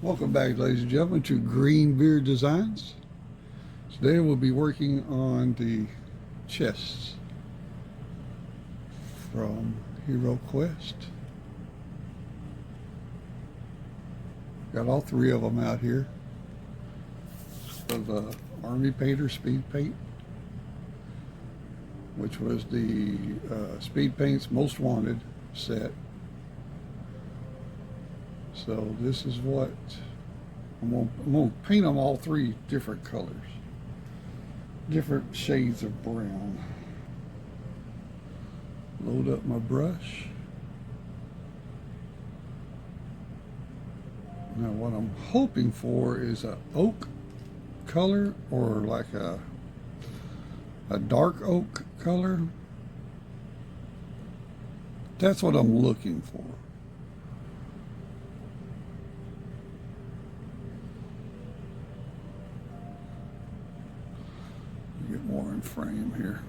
Welcome back, ladies and gentlemen, to Green Beard Designs. Today we'll be working on the chests from Heroquest. Got all three of them out here of Army Painter Speed Paint, which was the Speed Paint's Most Wanted set. So this is what I'm gonna paint them all three different colors, different shades of brown. Load up my brush. Now what I'm hoping for is a oak color, or like a dark oak color. That's what I'm looking for. Get more in frame here.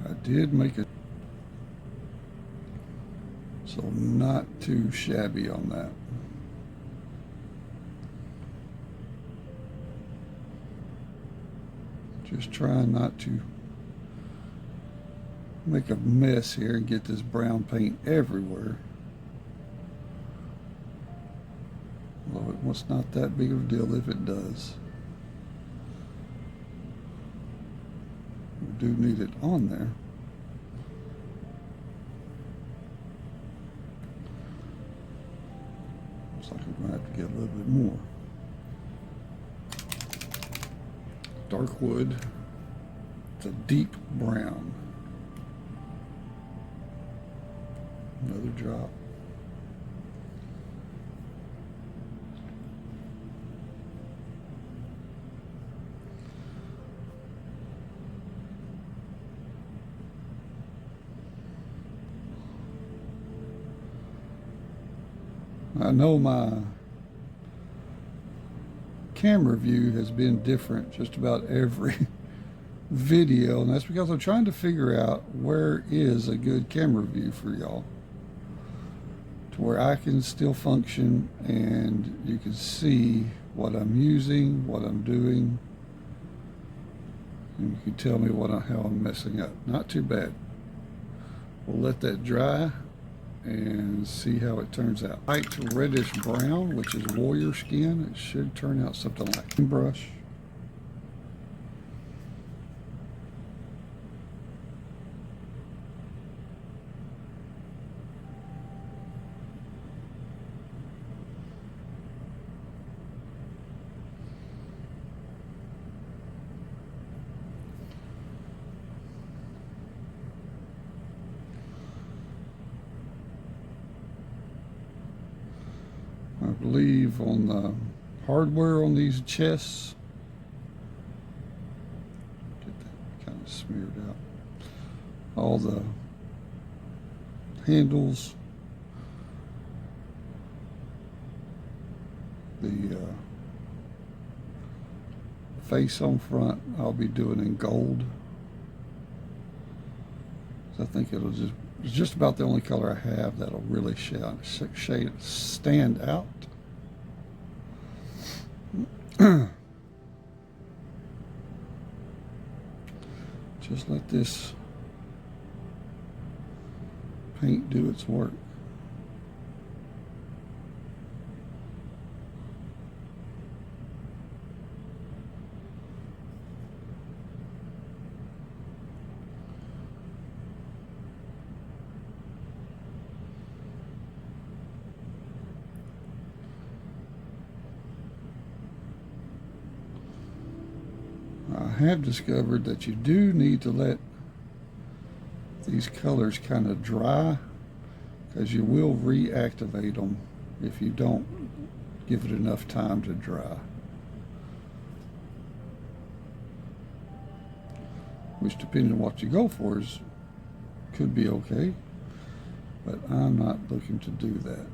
I did make it so not too shabby on that. Just trying not to make a mess here and get this brown paint everywhere. Although it was not that big of a deal if it does. We do need it on there. Looks like we're going to have to get a little bit more. Dark wood. It's a deep brown. Another drop. I know my camera view has been different just about every video, and that's because I'm trying to figure out where is a good camera view for y'all, to where I can still function and you can see what I'm using, what I'm doing, and you can tell me how I'm messing up. Not too bad. We'll let that dry and see how it turns out. Light reddish brown, which is warrior skin. It should turn out something like that. Brush. I believe on the hardware on these chests, get that kind of smeared out, all the handles, the face on front, I'll be doing in gold. I think it's just about the only color I have that'll really stand out. Just let this paint do its work. I have discovered that you do need to let these colors kind of dry, because you will reactivate them if you don't give it enough time to dry. Which, depending on what you go for, could be okay. But I'm not looking to do that.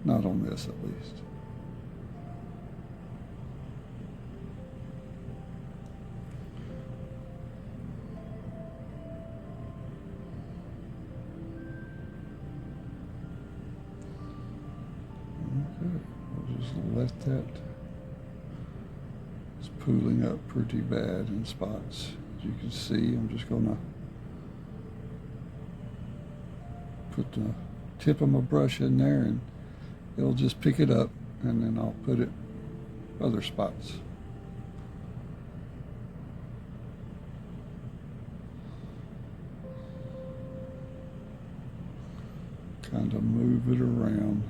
Not on this, at least. Okay, we'll just let that. It's pooling up pretty bad in spots. As you can see, I'm just going to put the tip of my brush in there and it'll just pick it up, and then I'll put it other spots. Kind of move it around.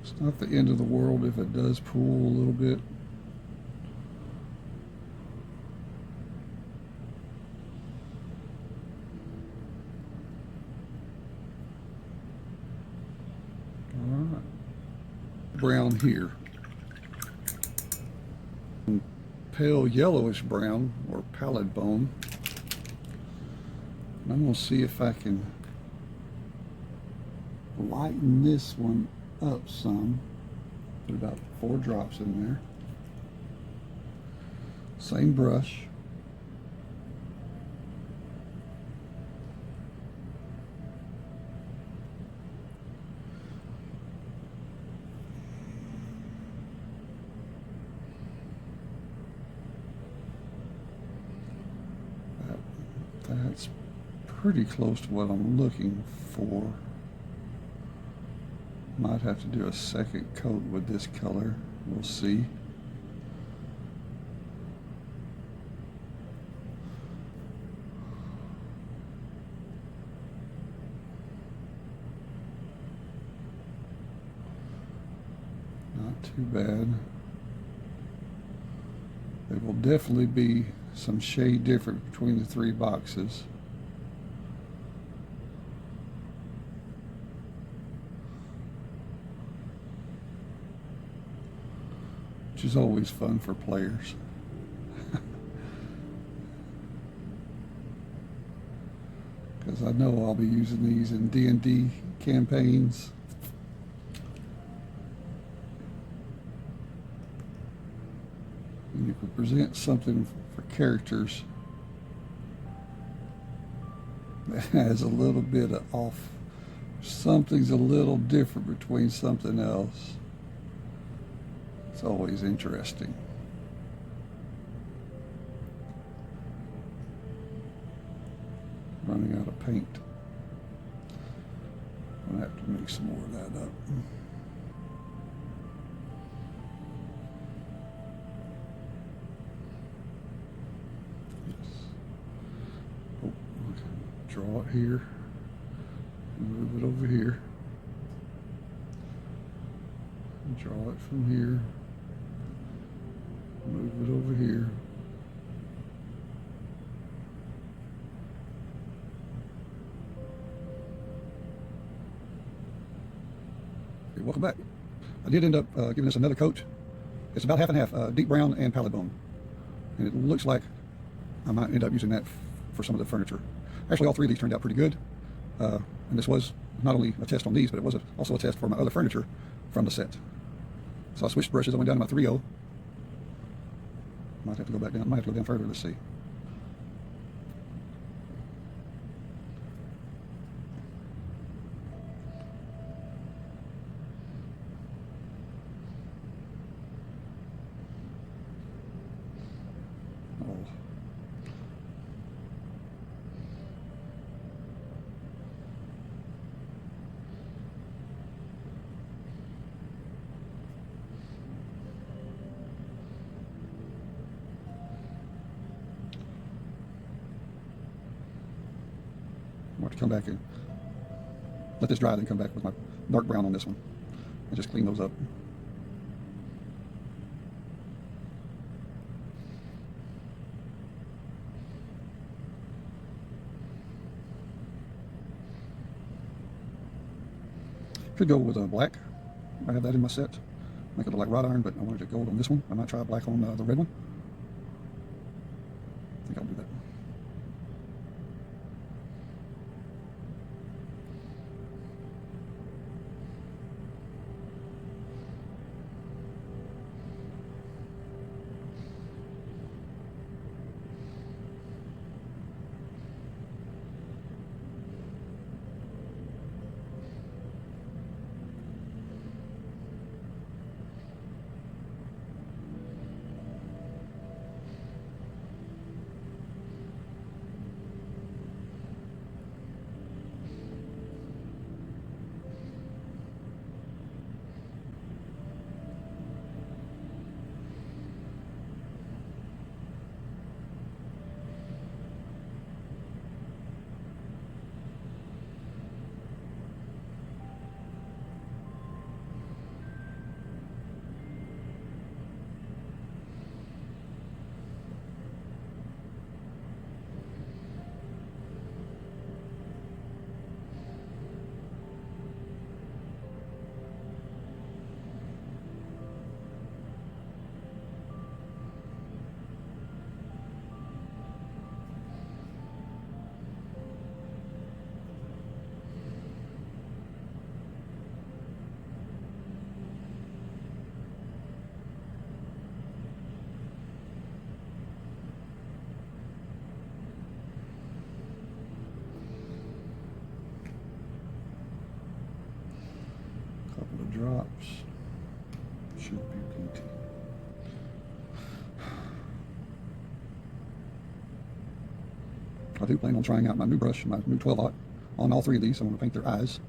It's not the end of the world if it does pool a little bit. All right. Brown here. Pale yellowish brown, or pallid bone. And I'm going to see if I can lighten this one up some. Put about 4 drops in there. Same brush. That's pretty close to what I'm looking for. Might have to do a second coat with this color. We'll see. Not too bad. There will definitely be some shade difference between the 3 boxes. Which is always fun for players. Because I know I'll be using these in D&D campaigns. And you can present something for characters that has a little bit of off. Something's a little different between something else. It's always interesting. Running out of paint. I'm gonna have to make some more of that up. Yes. Oh, okay. Draw it here. Move it over here. Draw it from here. Move it over here. Okay, welcome back. I did end up giving this another coat. It's about half and half, deep brown and pallid bone. And it looks like I might end up using that for some of the furniture. Actually, all 3 of these turned out pretty good. And this was not only a test on these, but it was also a test for my other furniture from the set. So I switched brushes. I went down to my 3.0. Might have to go back down. Might have to go down further. Let's see. Oh. come back and let this dry, then come back with my dark brown on this one and just clean those up. Could go with a black. I have that in my set. Make it look like wrought iron, but I wanted to gold on this one. I might try black on the red one. I think I'll do that. Couple of drops. Should be plenty. I do plan on trying out my new brush, my new 12-aught, on all three of these. I want to paint their eyes.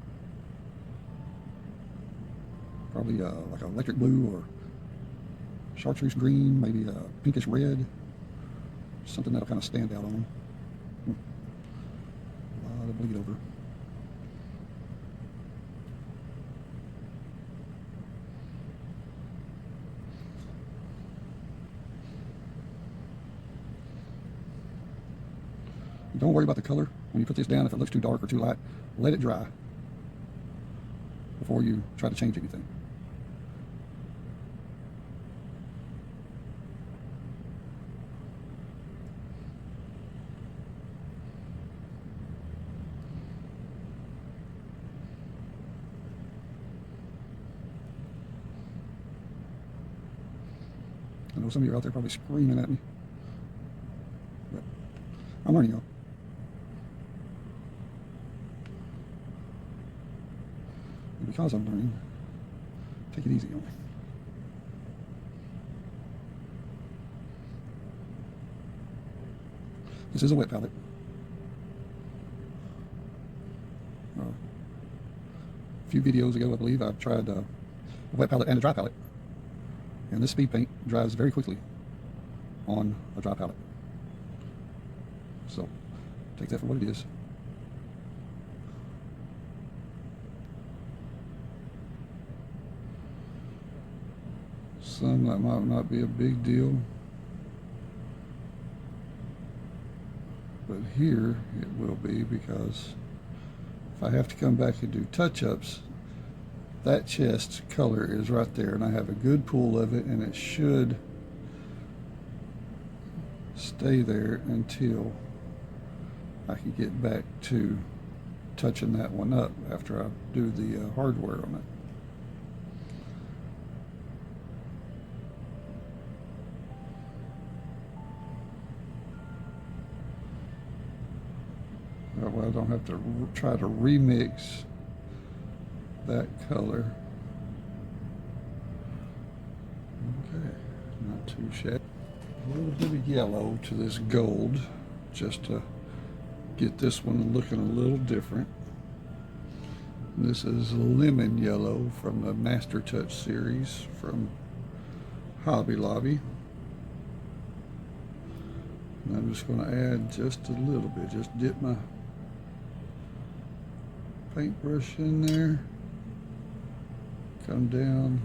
Probably like an electric blue or chartreuse green, maybe a pinkish red. Something that'll kind of stand out on them. A lot of bleed over. Don't worry about the color. When you put this down, if it looks too dark or too light, let it dry before you try to change anything. I know some of you are out there probably screaming at me, but I'm learning, y'all. And because I'm learning, take it easy on me. This is a wet palette. A few videos ago, I believe, I tried a wet palette and a dry palette. And this speed paint dries very quickly on a dry palette. So, take that for what it is. Some that might not be a big deal, but here it will be, because if I have to come back and do touch-ups, that chest color is right there, and I have a good pool of it, and it should stay there until I can get back to touching that one up after I do the hardware on it. That way I don't have to try to remix that color. Okay, not too shabby. A little bit of yellow to this gold, just to get this one looking a little different. This is lemon yellow from the Master Touch series from Hobby Lobby. And I'm just going to add just a little bit, just dip my paintbrush in there. Come down.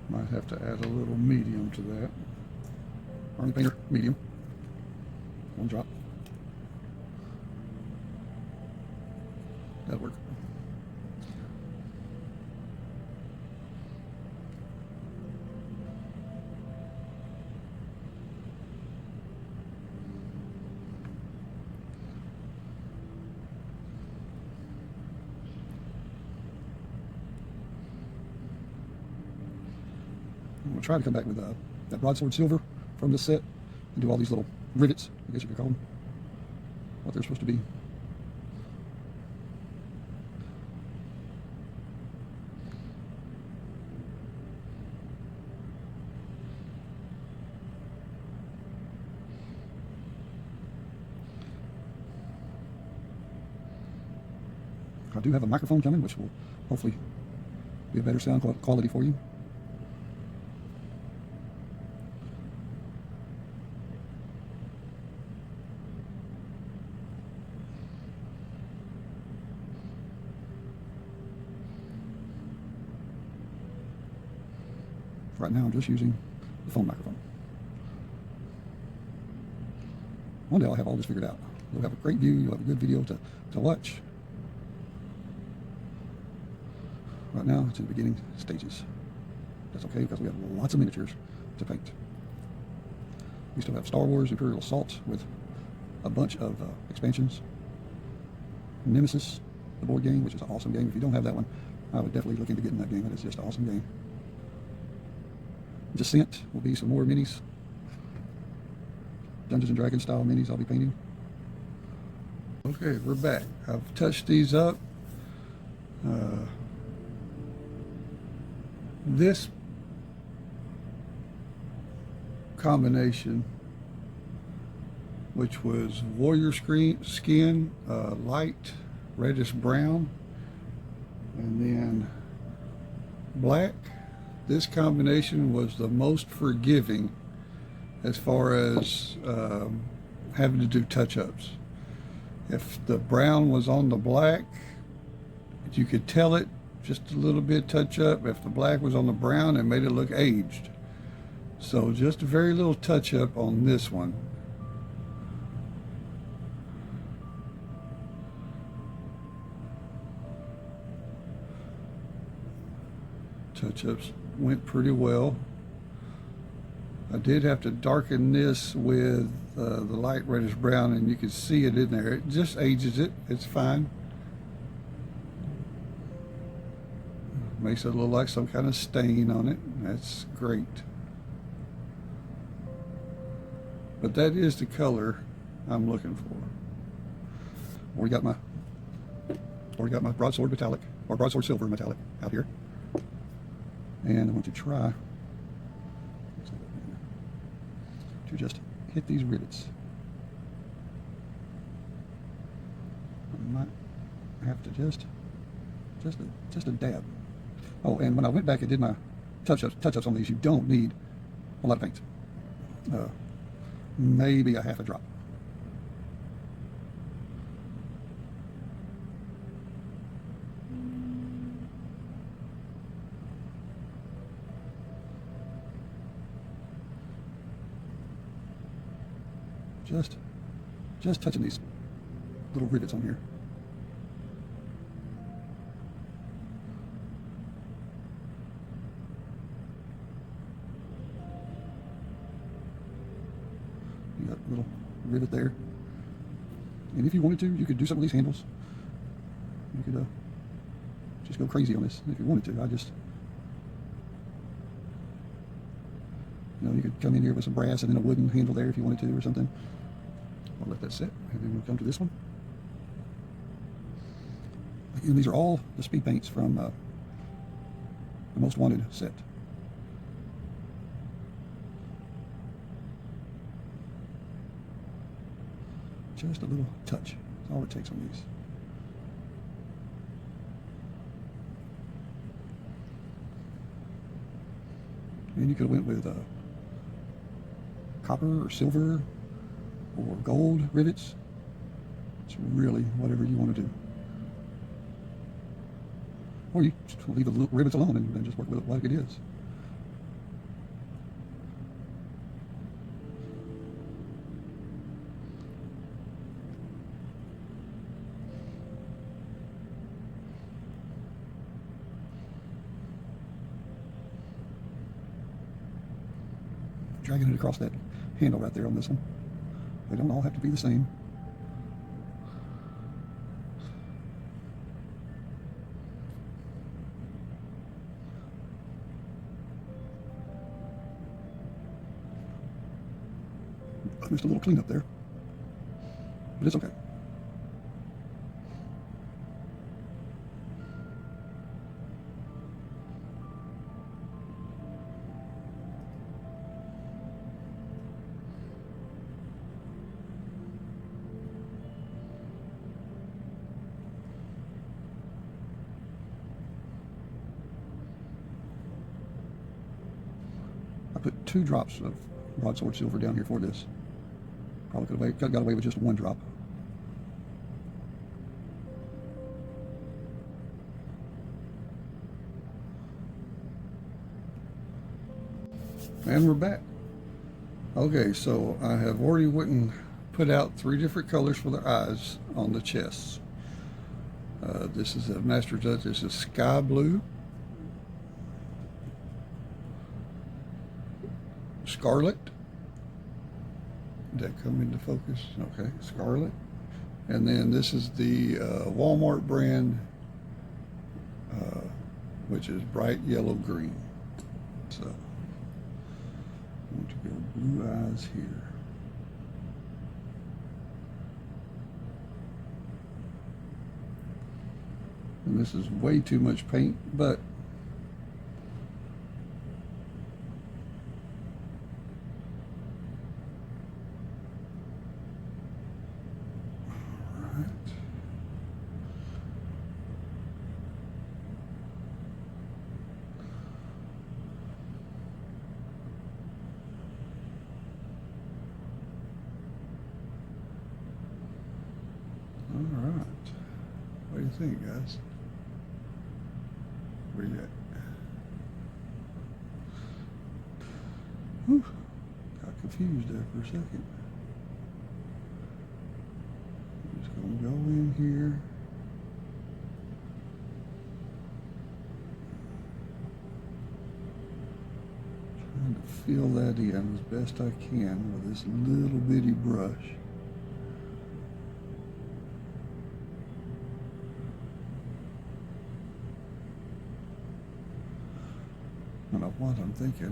Might have to add a little medium to that. Army painter, medium. One drop. That'll work. I'm going to try to come back with that broadsword silver from this set and do all these little rivets, I guess you could call them, what they're supposed to be. I do have a microphone coming, which will hopefully be a better sound quality for you. Right now I'm just using the phone microphone. One day I'll have all this figured out. You'll have a great view, you'll have a good video to watch. Right now it's in the beginning stages. That's okay because we have lots of miniatures to paint. We still have Star Wars Imperial Assault with a bunch of expansions. Nemesis, the board game, which is an awesome game. If you don't have that one, I would definitely look into getting that game. It is just an awesome game. Descent will be some more minis. Dungeons and Dragons style minis I'll be painting. Okay, we're back. I've touched these up. This combination, which was warrior skin, light reddish brown, and then black. This combination was the most forgiving as far as having to do touch-ups. If the brown was on the black, you could tell it just a little bit touch-up. If the black was on the brown, it made it look aged. So just a very little touch-up on this one. Touch-ups went pretty well. I did have to darken this with the light reddish brown, and you can see it in there. It just ages it. It's fine. Makes it look like some kind of stain on it. That's great. But that is the color I'm looking for. Already got my broadsword metallic, or broadsword silver metallic out here. And I want to try to just hit these rivets. I might have to just a dab. Oh, and when I went back and did my touch-ups on these, you don't need a lot of paint. Maybe a half a drop. Just touching these little rivets on here. You got a little rivet there. And if you wanted to, you could do some of these handles. You could just go crazy on this if you wanted to. You could come in here with some brass and then a wooden handle there if you wanted to, or something. I'll let that sit, and then we'll come to this one. Again, these are all the speed paints from the Most Wanted set. Just a little touch. That's all it takes on these. And you could have went with copper or silver or gold rivets. It's really whatever you want to do. Or you just leave the rivets alone and just work with it like it is. Dragging it across that handle right there on this one. They don't all have to be the same. I missed a little cleanup there, but it's okay. I put 2 drops of broadsword silver down here for this. Probably could have got away with just 1 drop. And we're back. Okay, so I have already went and put out 3 different colors for the eyes on the chests. This is a Master Touch. This is sky blue, scarlet. Did that come into focus? Okay, scarlet. And then this is the Walmart brand, which is bright yellow green. So I want to go blue eyes here. And this is way too much paint, but all right. What do you think, guys? Where you at? Whew. Got confused there for a second. I'm just gonna go in here. Trying to fill that in as best I can with this little bitty brush. I don't know what I'm thinking.